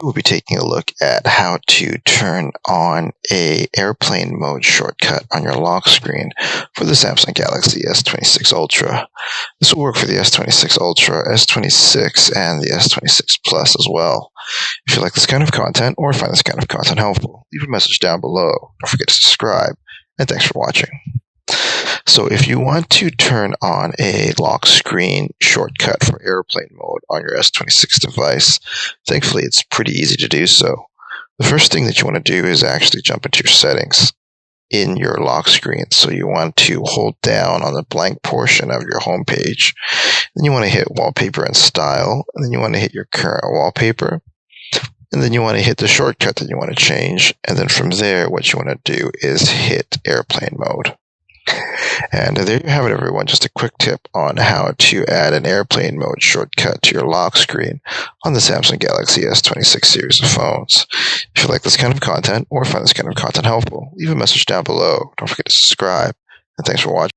We'll be taking a look at how to turn on a airplane mode shortcut on your lock screen for the Samsung Galaxy S26 Ultra. This will work for the S26 Ultra, S26, and the S26 Plus as well. If you like this kind of content or find this kind of content helpful, leave a message down below. Don't forget to subscribe, and thanks for watching. So if you want to turn on a lock screen shortcut for airplane mode on your S26 device, thankfully it's pretty easy to do so. The first thing that you want to do is actually jump into your settings in your lock screen. So you want to hold down on the blank portion of your home page. Then you want to hit wallpaper and style, and then you want to hit your current wallpaper. And then you want to hit the shortcut that you want to change. And then from there, what you want to do is hit airplane mode. And there you have it, everyone. Just a quick tip on how to add an airplane mode shortcut to your lock screen on the Samsung Galaxy S26 series of phones. If you like this kind of content or find this kind of content helpful, leave a message down below. Don't forget to subscribe, and thanks for watching.